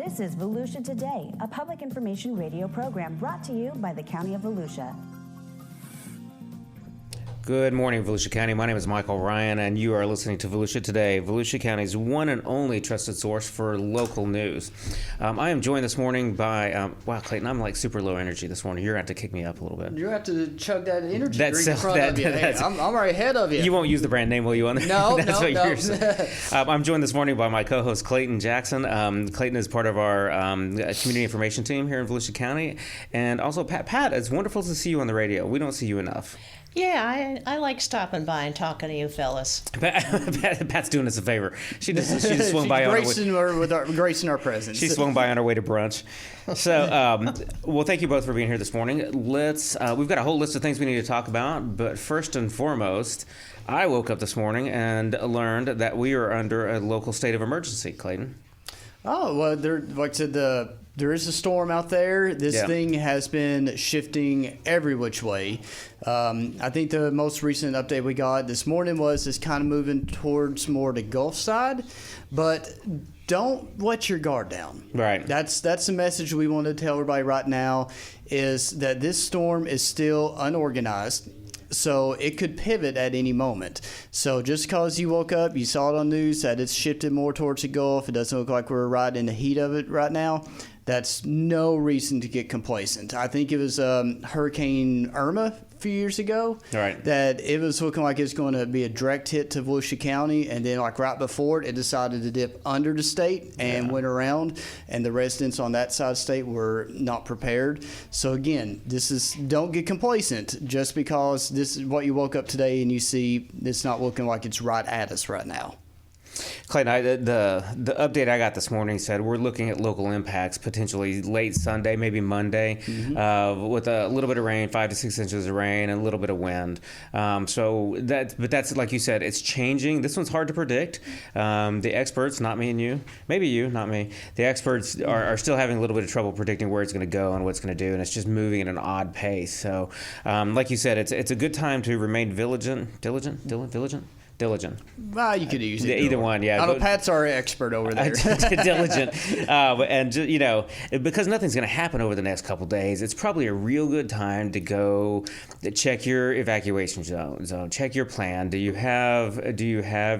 This is Volusia Today, a public information radio program brought to you by the County of Volusia. Good morning, Volusia County. My name is Michael Ryan, and you are listening to Volusia Today, Volusia County's one and only trusted source for local news. I am joined this morning by, wow, Clayton, I'm like super low energy this morning. You're going to have to kick me up a little bit. You have to chug that energy drink in front of you. Hey, I'm right ahead of you. You won't use the brand name, will you? On there? No, That's no, what no. You're saying. I'm joined this morning by my co-host, Clayton Jackson. Clayton is part of our community information team here in Volusia County. And also, Pat, it's wonderful to see you on the radio. We don't see you enough. Yeah, I like stopping by and talking to you fellas. Pat's doing us a favor. She just swung by gracing our presence. She swung by on her way to brunch. So, well, thank you both for being here this morning. We've got a whole list of things we need to talk about, but first and foremost, I woke up this morning and learned that we are under a local state of emergency, Clayton. Oh, well, like I said, there is a storm out there. This thing has been shifting every which way. I think the most recent update we got this morning was it's kind of moving towards more the Gulf side, but don't let your guard down. Right. That's the message we want to tell everybody right now, is that this storm is still unorganized. So it could pivot at any moment. So just because you woke up, you saw it on news that it's shifted more towards the Gulf, it doesn't look like we're right in the heat of it right now. That's no reason to get complacent. I think it was Hurricane Irma a few years ago. Right. That it was looking like it's going to be a direct hit to Volusia County, and then like right before it decided to dip under the state and went around, and the residents on that side of the state were not prepared. So again, don't get complacent just because this is what you woke up today and you see it's not looking like it's right at us right now. Clayton, the update I got this morning said we're looking at local impacts potentially late Sunday, maybe Monday, with a little bit of rain, 5 to 6 inches of rain, and a little bit of wind. But that's like you said, it's changing. This one's hard to predict. The experts, not me and you, maybe you, not me. The experts are still having a little bit of trouble predicting where it's going to go and what it's going to do, and it's just moving at an odd pace. So, like you said, it's a good time to remain diligent. Well, you could use it. Either one, yeah. I know Pat's our expert over there. Diligent. And, because nothing's going to happen over the next couple days, it's probably a real good time to go check your evacuation zone, check your plan. Do you have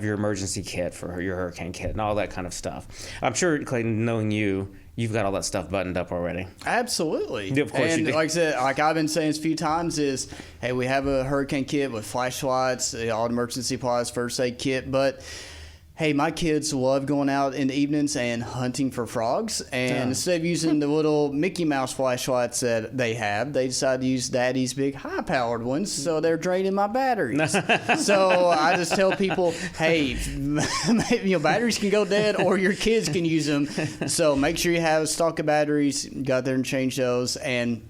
your emergency kit for your hurricane kit and all that kind of stuff? I'm sure, Clayton, knowing you've got all that stuff buttoned up already. Absolutely. Of course you do. Like I said, like I've been saying a few times is, hey, we have a hurricane kit with flashlights, all the emergency supplies, first aid kit, but hey, my kids love going out in the evenings and hunting for frogs. And instead of using the little Mickey Mouse flashlights that they have, they decided to use Daddy's big high-powered ones, so they're draining my batteries. So I just tell people, hey, batteries can go dead or your kids can use them. So make sure you have a stock of batteries, go out there and change those. And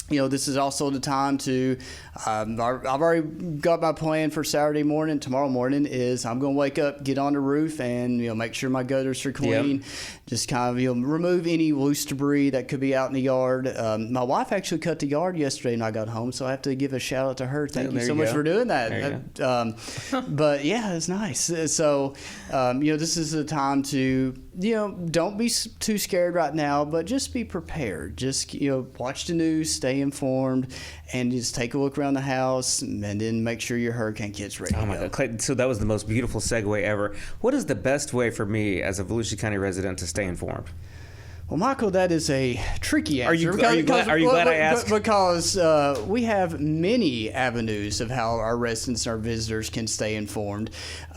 this is also the time to, I've already got my plan for Saturday morning. Tomorrow morning is I'm going to wake up, get on the roof, and, make sure my gutters are clean. Yep. Just kind of, remove any loose debris that could be out in the yard. My wife actually cut the yard yesterday when I got home, so I have to give a shout out to her. Thank you so much for doing that. But yeah, it's nice. So, this is the time to, don't be too scared right now, but just be prepared. Just, watch the news, stay informed, and just take a look around the house, and then make sure your hurricane kit's ready. Oh my God, Clayton, so that was the most beautiful segue ever. What is the best way for me as a Volusia County resident to stay informed? Well, Michael, that is a tricky answer. Are you glad I asked? Because we have many avenues of how our residents and our visitors can stay informed.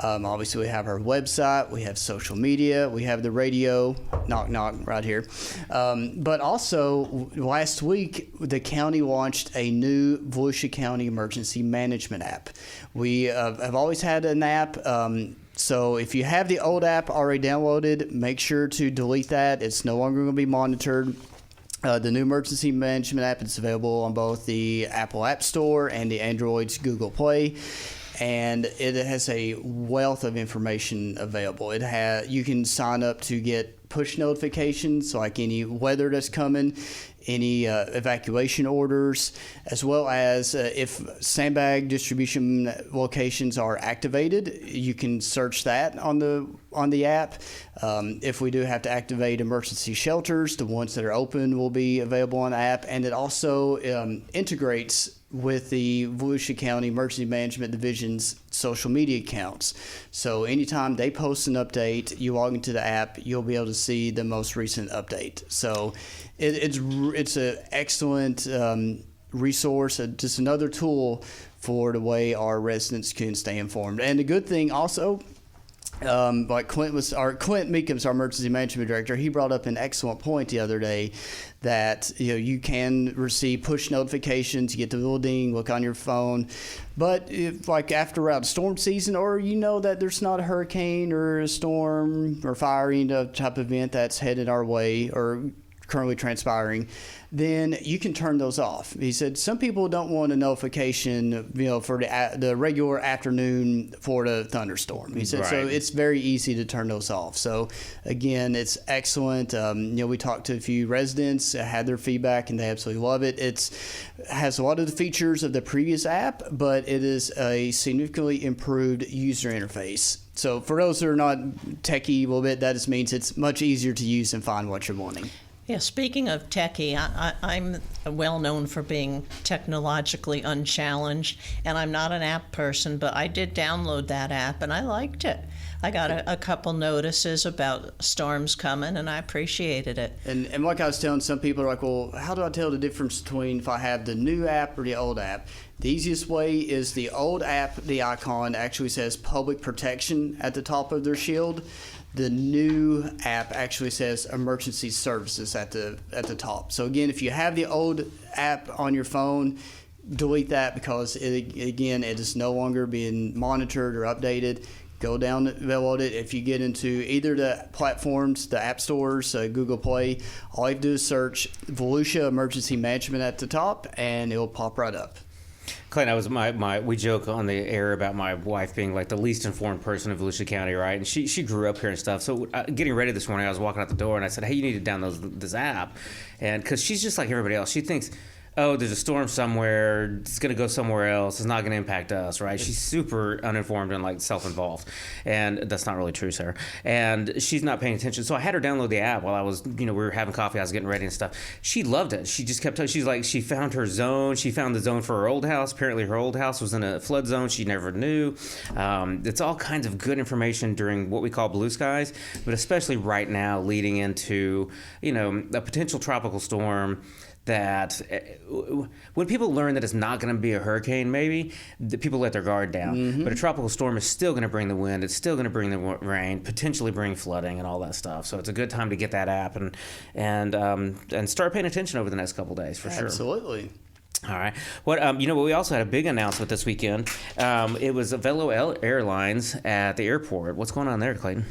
Obviously, we have our website, we have social media, we have the radio, knock, knock, right here. But also, last week, the county launched a new Volusia County Emergency Management app. We have always had an app. So if you have the old app already downloaded, make sure to delete that. It's no longer going to be monitored. The new emergency management app is available on both the Apple App Store and the Android's Google Play. and it has a wealth of information available. You can sign up to get push notifications, like any weather that's coming, any evacuation orders, as well as if sandbag distribution locations are activated, you can search that on the app. If we do have to activate emergency shelters, the ones that are open will be available on the app, and it also integrates with the Volusia County Emergency Management Division's social media accounts. So anytime they post an update, you log into the app, you'll be able to see the most recent update. So it's an excellent resource, just another tool for the way our residents can stay informed. And the good thing also, like Clint Meekham's our emergency management director, he brought up an excellent point the other day that you can receive push notifications, you get the little ding, look on your phone, but if like after around storm season, or that there's not a hurricane or a storm or fire type of event that's headed our way or currently transpiring, then you can turn those off. He said some people don't want a notification, for the regular afternoon Florida thunderstorm. He said right. So it's very easy to turn those off. So again, it's excellent. We talked to a few residents, had their feedback, and they absolutely love it. It has a lot of the features of the previous app, but it is a significantly improved user interface. So for those that are not techie a little bit, that just means it's much easier to use and find what you're wanting. Yeah, speaking of techie, I'm well known for being technologically unchallenged, and I'm not an app person, but I did download that app, and I liked it. I got a couple notices about storms coming, and I appreciated it. And like I was telling some people, are like, well, how do I tell the difference between if I have the new app or the old app? The easiest way is the old app, the icon actually says public protection at the top of their shield. The new app actually says emergency services at the top. So again, if you have the old app on your phone, delete that because it is no longer being monitored or updated. Go down, download it. If you get into either the platforms, the app stores, Google Play, all you have to do is search Volusia Emergency Management at the top, and it'll pop right up. Clint, that was we joke on the air about my wife being like the least informed person in Volusia County, right? And she grew up here and stuff. So getting ready this morning, I was walking out the door and I said, hey, you need to download this app. And because she's just like everybody else. She thinks, oh, there's a storm somewhere, it's going to go somewhere else, it's not going to impact us, right? She's super uninformed and like self-involved. And that's not really true, Sarah. And she's not paying attention. So I had her download the app while I was, we were having coffee, I was getting ready and stuff. She loved it. She just kept telling, she's like, she found her zone. She found the zone for her old house. Apparently her old house was in a flood zone she never knew. It's all kinds of good information during what we call blue skies, but especially right now leading into, a potential tropical storm that when people learn that it's not going to be a hurricane, maybe, the people let their guard down. Mm-hmm. But a tropical storm is still going to bring the wind. It's still going to bring the rain, potentially bring flooding and all that stuff. So it's a good time to get that app and start paying attention over the next couple of days for sure. Absolutely. All right. What we also had a big announcement this weekend. It was Velo Airlines at the airport. What's going on there, Clayton?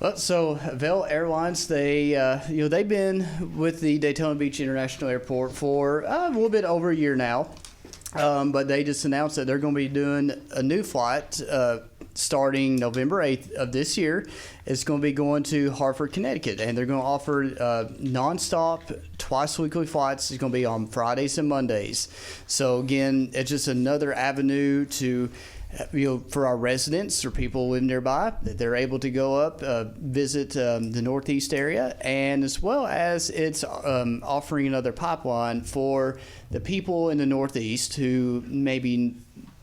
Well, so Velo Airlines, they've been with the Daytona Beach International Airport for a little bit over a year now, but they just announced that they're going to be doing a new flight starting November 8th of this year. It's going to be going to Hartford, Connecticut, and they're going to offer nonstop, twice-weekly flights. It's going to be on Fridays and Mondays. So again, it's just another avenue to for our residents or people living nearby, that they're able to go up, visit the Northeast area, and as well as it's offering another pipeline for the people in the Northeast who maybe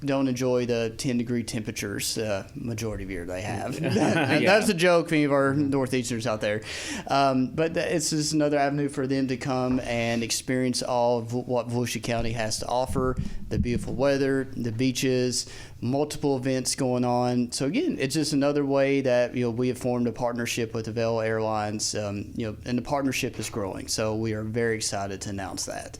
don't enjoy the 10-degree temperatures majority of year they have. That's a joke for any of our Northeasterners out there. But it's just another avenue for them to come and experience all of what Volusia County has to offer, the beautiful weather, the beaches, multiple events going on. So again, it's just another way that we have formed a partnership with the Velo Airlines, and the partnership is growing. So we are very excited to announce that.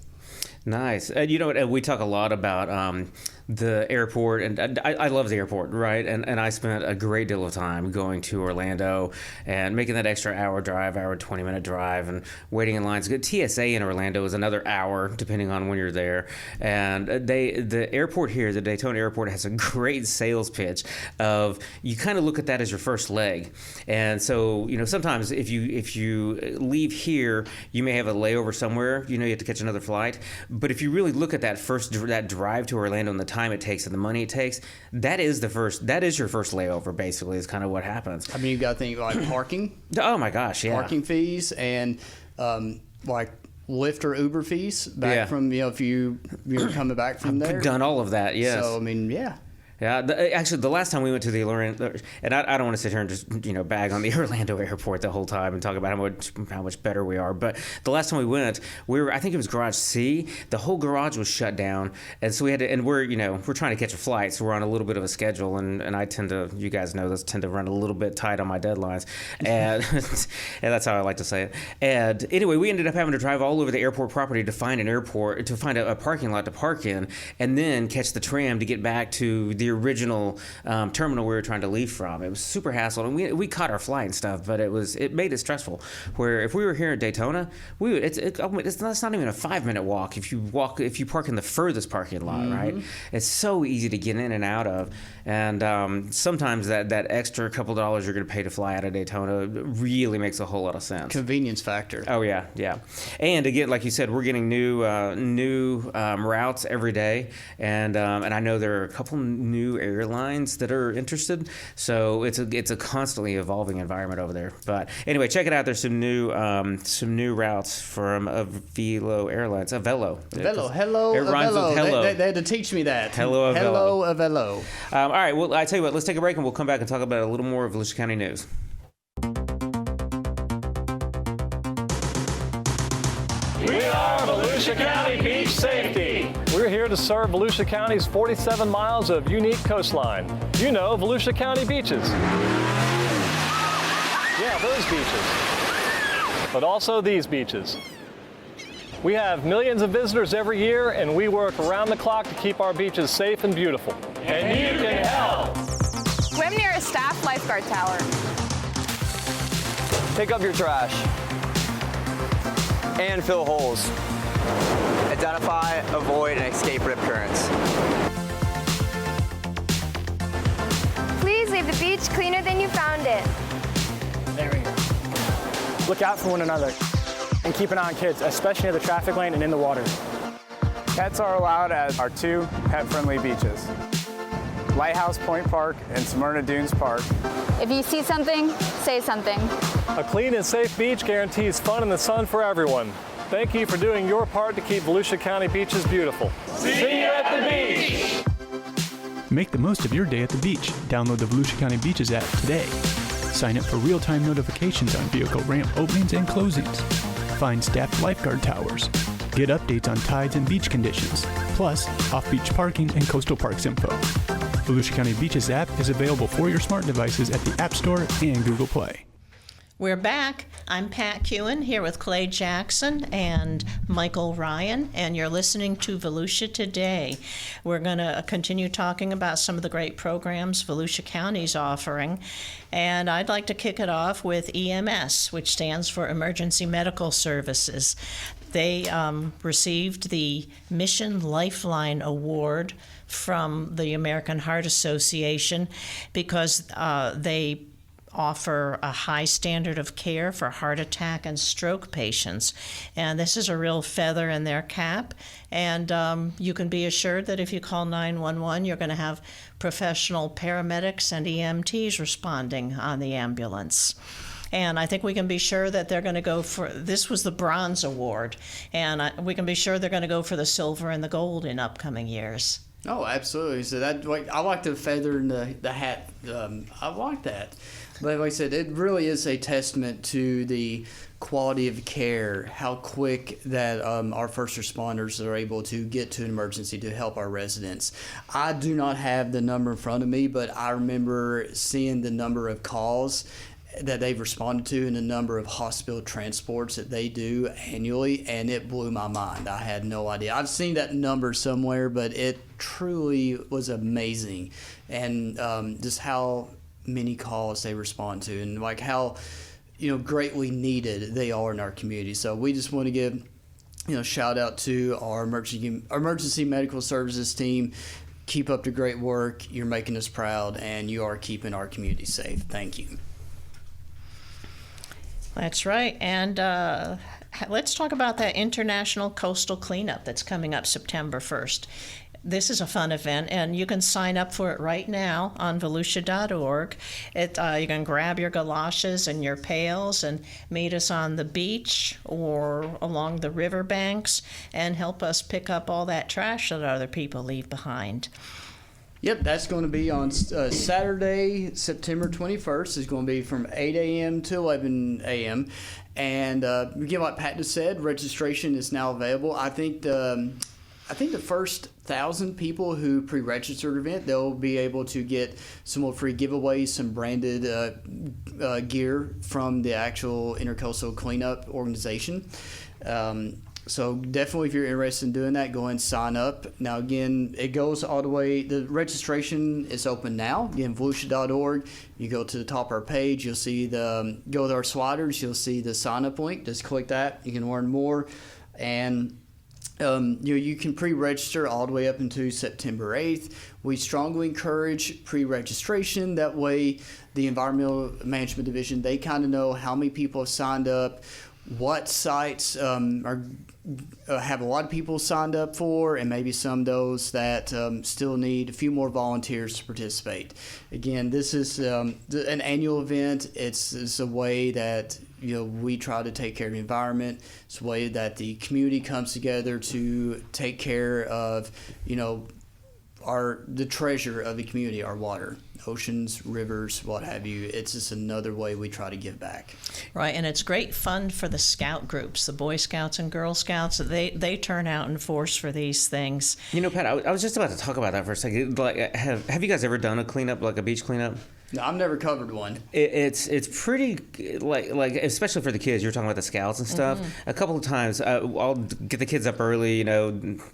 Nice. We talk a lot about the airport, and I love the airport, right? And I spent a great deal of time going to Orlando and making that extra hour 20-minute drive, and waiting in lines. TSA in Orlando is another hour, depending on when you're there. And the airport here, the Daytona airport, has a great sales pitch of, you kind of look at that as your first leg. And so, sometimes if you leave here, you may have a layover somewhere, you have to catch another flight. But if you really look at that drive to Orlando and the time it takes and the money it takes, that is your first layover, basically, is kind of what happens. I mean, you got to think like parking. Oh my gosh, yeah. Parking fees and like Lyft or Uber fees back from, if you're coming back from there. I've done all of that, yes. So, I mean, yeah. Yeah, actually, the last time we went to the Orlando, and I don't want to sit here and just bag on the Orlando airport the whole time and talk about how much better we are. But the last time we went, I think it was Garage C. The whole garage was shut down, and so we had to. And we're trying to catch a flight, so we're on a little bit of a schedule. And I tend to, you guys know this, tend to run a little bit tight on my deadlines, and and that's how I like to say it. And anyway, we ended up having to drive all over the airport property to find a parking lot to park in, and then catch the tram to get back to the original terminal we were trying to leave from. It was super hassle, and we caught our flight and stuff, but it made it stressful. Where if we were here at Daytona, it's not even a 5-minute walk if you park in the furthest parking lot, right? It's so easy to get in and out of, and sometimes that extra couple dollars you're going to pay to fly out of Daytona really makes a whole lot of sense. Convenience factor. Oh yeah. And again, like you said, we're getting new routes every day, and I know there are a couple new airlines that are interested, so it's a constantly evolving environment over there. But anyway, check it out. There's some new routes from Avelo Airlines. Avelo. Hello. It rhymes with hello. They had to teach me that. Hello Avelo. Avelo. All right. Well, I tell you what. Let's take a break, and we'll come back and talk about a little more of Volusia County news. We are Volusia County Beach Safety. We're here to serve Volusia County's 47 miles of unique coastline. Volusia County beaches. Yeah, those beaches. But also these beaches. We have millions of visitors every year, and we work around the clock to keep our beaches safe and beautiful. And you can help. Swim near a staff lifeguard tower. Pick up your trash and fill holes. Identify, avoid, and escape rip currents. Please leave the beach cleaner than you found it. There we go. Look out for one another and keep an eye on kids, especially near the traffic lane and in the water. Pets are allowed at our 2 pet-friendly beaches, Lighthouse Point Park and Smyrna Dunes Park. If you see something, say something. A clean and safe beach guarantees fun in the sun for everyone. Thank you for doing your part to keep Volusia County beaches beautiful. See you at the beach! Make the most of your day at the beach. Download the Volusia County Beaches app today. Sign up for real-time notifications on vehicle ramp openings and closings. Find staffed lifeguard towers. Get updates on tides and beach conditions, plus off-beach parking and coastal parks info. Volusia County Beaches app is available for your smart devices at the App Store and Google Play. We're back. I'm Pat Kewen here with Clay Jackson and Michael Ryan, and you're listening to Volusia Today. We're going to continue talking about some of the great programs Volusia County's offering, and I'd like to kick it off with EMS, which stands for Emergency Medical Services. They received the Mission Lifeline Award from the American Heart Association because they offer a high standard of care for heart attack and stroke patients. And this is a real feather in their cap. And you can be assured that if you call 911, you're going to have professional paramedics and EMTs responding on the ambulance. And I think we can be sure that they're going to go for, this was the bronze award, and we can be sure they're going to go for the silver and the gold in upcoming years. Oh, absolutely. So I like the feather in the hat. I like that. But like I said, it really is a testament to the quality of care, how quick that our first responders are able to get to an emergency to help our residents. I do not have the number in front of me, but I remember seeing the number of calls that they've responded to and the number of hospital transports that they do annually, and it blew my mind. I had no idea. I've seen that number somewhere, but it truly was amazing. And just how many calls they respond to, and like how greatly needed they are in our community. So we just want to give shout out to our emergency medical services team. Keep up the great work. You're making us proud, and you are keeping our community safe. Thank you. That's right. And let's talk about that International Coastal Cleanup that's coming up September 1st. This is a fun event, and you can sign up for it right now on volusia.org. You can grab your galoshes and your pails and meet us on the beach or along the riverbanks and help us pick up all that trash that other people leave behind. Yep, that's going to be on Saturday, September 21st. It's going to be from 8 a.m. to 11 a.m. And again, like Pat just said, registration is now available. I think the first 1,000 people who pre-registered the event, they'll be able to get some more free giveaways, some branded gear from the actual Intercoastal Cleanup organization. So definitely, if you're interested in doing that, go ahead and sign up. Now, again, it goes all the way. The registration is open now. Again, Volusia.org. You go to the top of our page. You'll see go to our sliders. You'll see the sign-up link. Just click that. You can learn more. And you can pre-register all the way up until September 8th. We strongly encourage pre-registration. That way, the Environmental Management Division, they kind of know how many people have signed up, what sites have a lot of people signed up for, and maybe some of those that still need a few more volunteers to participate. Again, this is an annual event. It's a way that we try to take care of the environment. It's a way that the community comes together to take care of the treasure of the community, our water. Oceans, rivers, what have you. It's just another way we try to give back. Right, and it's great fun for the scout groups, the Boy Scouts and Girl Scouts. They turn out in force for these things. Pat, I was just about to talk about that for a second. Like, have you guys ever done a cleanup, like a beach cleanup? No, I've never covered one. It's pretty like especially for the kids. You're talking about the scouts and stuff. Mm-hmm. A couple of times, I'll get the kids up early.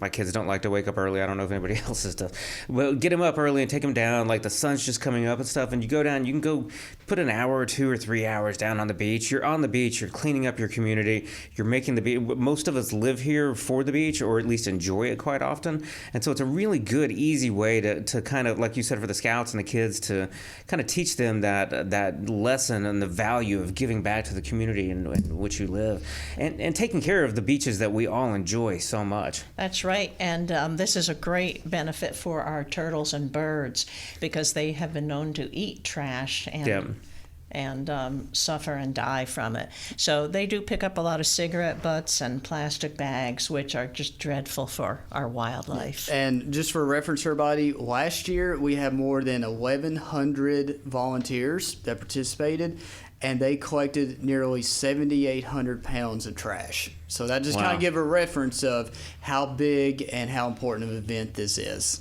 My kids don't like to wake up early. I don't know if anybody else's does. Well, get them up early and take them down. Like the sun's just coming up and stuff. And you go down. You can go put an hour or 2 or 3 hours down on the beach. You're on the beach. You're cleaning up your community. You're making the beach. Most of us live here for the beach, or at least enjoy it quite often. And so it's a really good, easy way to kind of, like you said, for the scouts and the kids to kind of teach them that lesson and the value of giving back to the community in which you live, and taking care of the beaches that we all enjoy so much. That's right, and this is a great benefit for our turtles and birds because they have been known to eat trash and suffer and die from it. So they do pick up a lot of cigarette butts and plastic bags, which are just dreadful for our wildlife. And just for reference, everybody, last year we had more than 1,100 volunteers that participated, and they collected nearly 7,800 pounds of trash. So that just kind of give a reference of how big and how important of an event this is.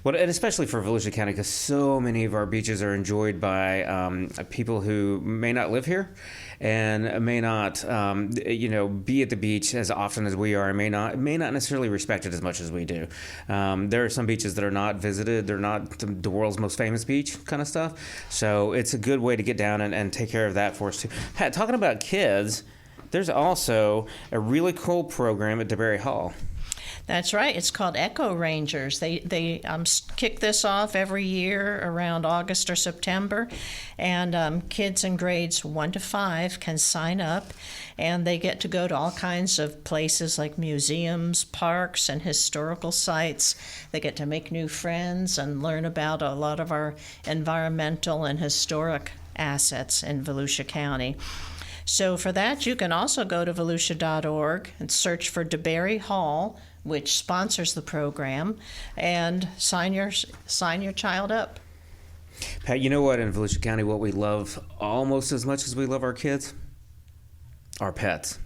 Well, and especially for Volusia County, because so many of our beaches are enjoyed by people who may not live here and may not, be at the beach as often as we are, and may not necessarily respect it as much as we do. There are some beaches that are not visited; they're not the world's most famous beach, kind of stuff. So it's a good way to get down and take care of that for us too. Pat, talking about kids, there's also a really cool program at DeBerry Hall. That's right. It's called Echo Rangers. They kick this off every year around August or September, and kids in grades 1 to 5 can sign up, and they get to go to all kinds of places like museums, parks, and historical sites. They get to make new friends and learn about a lot of our environmental and historic assets in Volusia County. So for that, you can also go to volusia.org and search for DeBerry Hall, which sponsors the program, and sign your child up. Pat, you know what, in Volusia County, what we love almost as much as we love our kids? Our pets.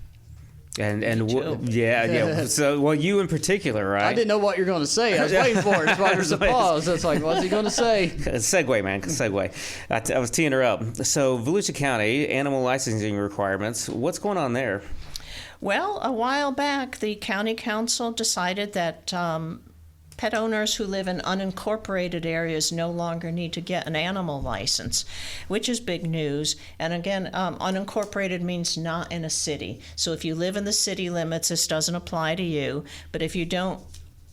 And too. yeah. So, well, you in particular, right? I didn't know what you're going to say. I was waiting for it. That's why there's a pause. It's like, what's he going to say? Segue, man. Segue. I was teeing her up. So, Volusia County, animal licensing requirements. What's going on there? Well, a while back, the county council decided that pet owners who live in unincorporated areas no longer need to get an animal license, which is big news. And again, unincorporated means not in a city. So if you live in the city limits, this doesn't apply to you. But if you don't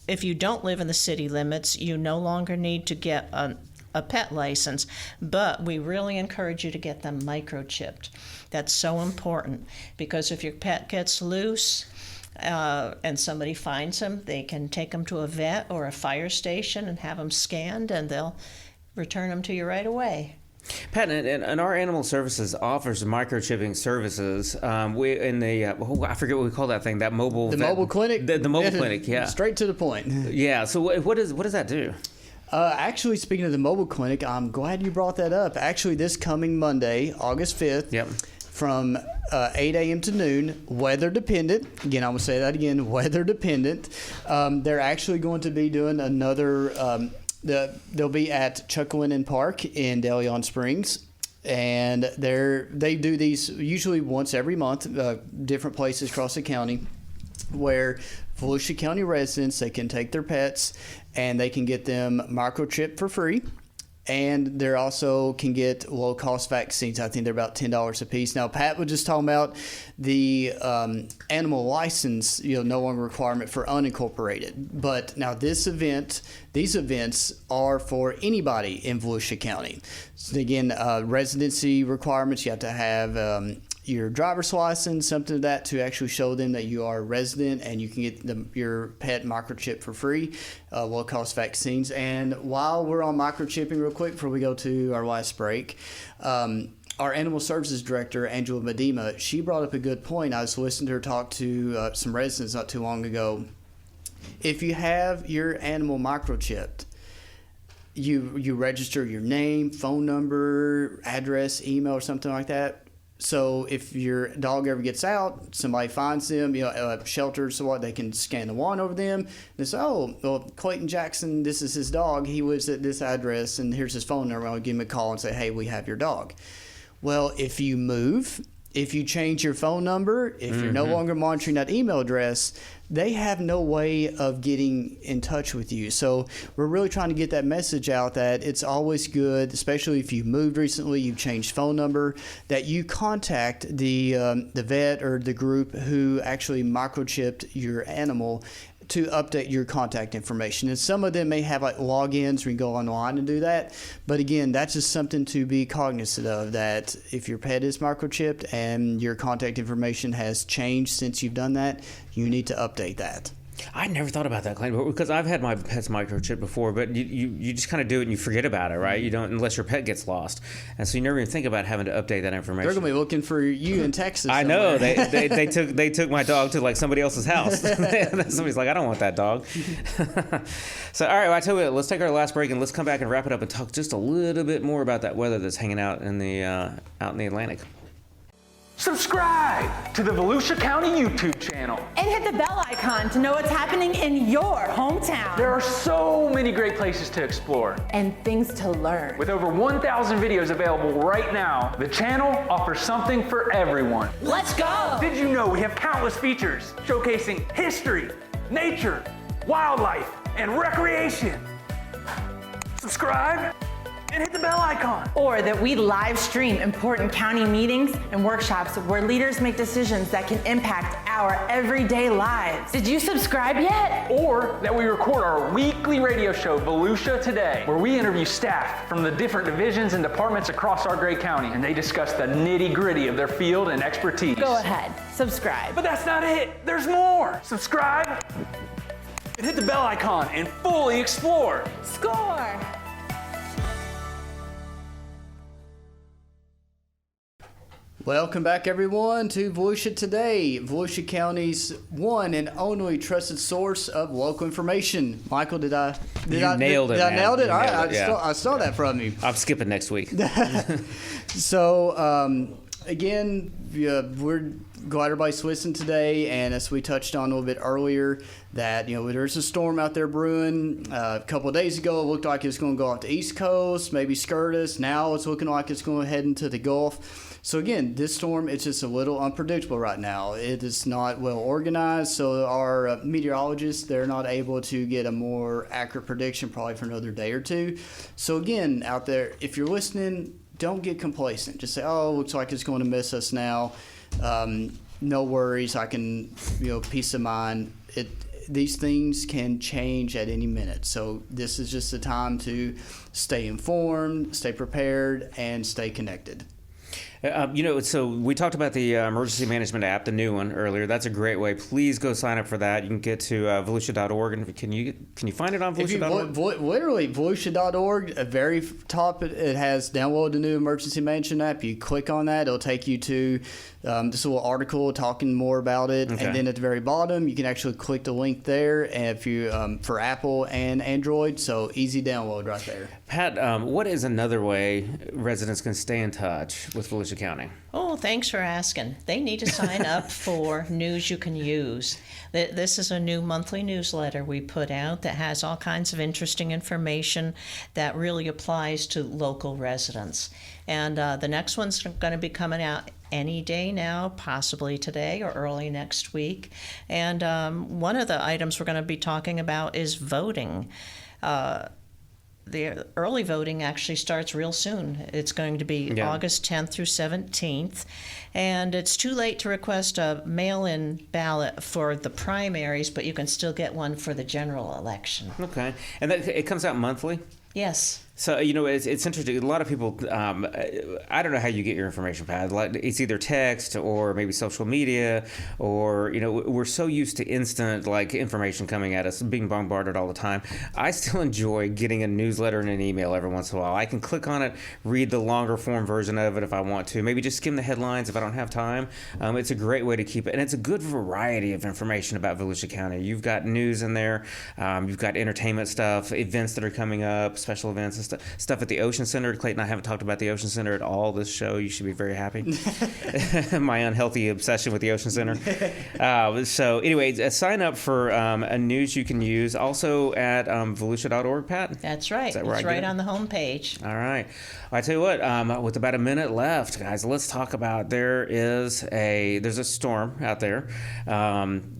live in the city limits, you no longer need to get a pet license. But we really encourage you to get them microchipped. That's so important, because if your pet gets loose, and somebody finds them, they can take them to a vet or a fire station and have them scanned, and they'll return them to you right away. Pat, and our animal services offers microchipping services. We in the I forget what we call that thing. That mobile mobile clinic. The mobile clinic. Yeah. Straight to the point. Yeah. So what does that do? Actually, speaking of the mobile clinic, I'm glad you brought that up. Actually, this coming Monday, August 5th. Yep. From 8 a.m. to noon, weather dependent. Again, I'm going to say that again, weather dependent. They're actually going to be doing another, they'll be at Chuckwinin Park in De Leon Springs. And they do these usually once every month, different places across the county, where Volusia County residents, they can take their pets and they can get them microchipped for free. And they also can get low-cost vaccines. I think they're about $10 a piece. Now, Pat was just talking about the animal license, no longer requirement for unincorporated. But now these events are for anybody in Volusia County. So again, residency requirements, you have to have your driver's license, something of that, to actually show them that you are a resident, and you can get your pet microchip for free, low-cost vaccines. And while we're on microchipping real quick before we go to our last break, our animal services director, Angela Medema, she brought up a good point. I was listening to her talk to some residents not too long ago. If you have your animal microchipped, you register your name, phone number, address, email, or something like that. So if your dog ever gets out, somebody finds them, shelters, so what, they can scan the wand over them. They say, oh, well, Clayton Jackson, this is his dog. He lives at this address, and here's his phone number. I'll give him a call and say, hey, we have your dog. Well, if you move, if you change your phone number, if you're no longer monitoring that email address, they have no way of getting in touch with you. So we're really trying to get that message out that it's always good, especially if you've moved recently, you've changed phone number, that you contact the vet or the group who actually microchipped your animal to update your contact information. And some of them may have like logins where you go online and do that. But again, that's just something to be cognizant of, that if your pet is microchipped and your contact information has changed since you've done that, you need to update that. I never thought about that, Clayton, because I've had my pet's microchip before, but you just kind of do it and you forget about it, right? You don't, unless your pet gets lost, and so you never even think about having to update that information. They're gonna be looking for you in Texas. I know they took my dog to like somebody else's house. Somebody's like, I don't want that dog. So all right, well, I tell you what, let's take our last break and let's come back and wrap it up and talk just a little bit more about that weather that's hanging out in the Atlantic. Subscribe to the Volusia County YouTube channel. And hit the bell icon to know what's happening in your hometown. There are so many great places to explore. And things to learn. With over 1,000 videos available right now, the channel offers something for everyone. Let's go! Did you know we have countless features showcasing history, nature, wildlife, and recreation? Subscribe and hit the bell icon. Or that we live stream important county meetings and workshops where leaders make decisions that can impact our everyday lives. Did you subscribe yet? Or that we record our weekly radio show, Volusia Today, where we interview staff from the different divisions and departments across our great county, and they discuss the nitty-gritty of their field and expertise. Go ahead, subscribe. But that's not it. There's more. Subscribe and hit the bell icon and fully explore. Score! Welcome back, everyone, to Volusia Today, Volusia County's one and only trusted source of local information. Michael, did I nailed it? Did I nailed it? All right, Yeah. I stole that from you. I'm skipping next week. So, again, we're glad everybody's listening today. And as we touched on a little bit earlier, that there's a storm out there brewing. A couple of days ago, it looked like it was going to go off the East Coast, maybe skirt us. Now it's looking like it's going to head into the Gulf. So again, this storm, it's just a little unpredictable right now. It is not well organized, so our meteorologists, they're not able to get a more accurate prediction probably for another day or two. So again, out there, if you're listening, don't get complacent. Just say, oh, looks like it's going to miss us now. No worries. I can, peace of mind. These things can change at any minute. So this is just a time to stay informed, stay prepared, and stay connected. So we talked about the emergency management app, the new one, earlier. That's a great way. Please go sign up for that. You can get to Volusia.org, and can you find it on Volusia.org? Literally, Volusia.org, at very top, it has download the new emergency management app. You click on that, it'll take you to this little article talking more about it. Okay. And then at the very bottom, you can actually click the link there. And if you for Apple and Android, so easy download right there. Pat, what is another way residents can stay in touch with Volusia County? Oh, thanks for asking. They need to sign up for News You Can Use. This is a new monthly newsletter we put out that has all kinds of interesting information that really applies to local residents. And the next one's going to be coming out any day now, possibly today or early next week. And one of the items we're going to be talking about is voting. The early voting actually starts real soon. It's going to be August 10th through 17th. And it's too late to request a mail-in ballot for the primaries, but you can still get one for the general election. Okay. And it comes out monthly? Yes. So, it's interesting. A lot of people, I don't know how you get your information, Pat. It's either text or maybe social media or, we're so used to instant, information coming at us, being bombarded all the time. I still enjoy getting a newsletter and an email every once in a while. I can click on it, read the longer form version of it if I want to, maybe just skim the headlines if I don't have time. It's a great way to keep it. And it's a good variety of information about Volusia County. You've got news in there. You've got entertainment stuff, events that are coming up, special events and stuff at the Ocean Center. Clayton, I haven't talked about the Ocean Center at all this show. You should be very happy. My unhealthy obsession with the Ocean Center. So anyway, sign up for a News You Can Use. Also at Volusia.org, Pat? That's right. It's right on the homepage. All right. I tell you what, with about a minute left, guys, let's talk about there's a storm out there.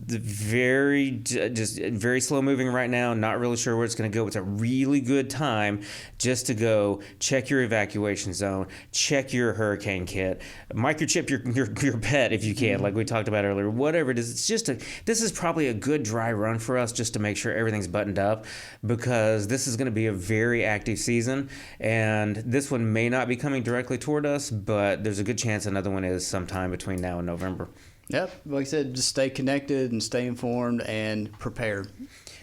Very slow moving right now. Not really sure where it's going to go. It's a really good time just to go check your evacuation zone, check your hurricane kit, microchip your pet if you can, like we talked about earlier. Whatever it is, this is probably a good dry run for us just to make sure everything's buttoned up, because this is going to be a very active season, and this one may not be coming directly toward us, but there's a good chance another one is sometime between now and November. Yep, like I said, just stay connected and stay informed and prepared.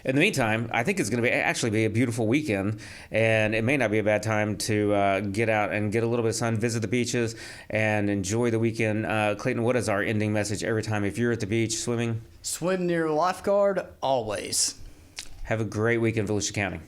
In the meantime, I think it's going to actually be a beautiful weekend, and it may not be a bad time to get out and get a little bit of sun, visit the beaches, and enjoy the weekend. Clayton, what is our ending message every time if you're at the beach swimming? Swim near a lifeguard, always. Have a great weekend, Volusia County.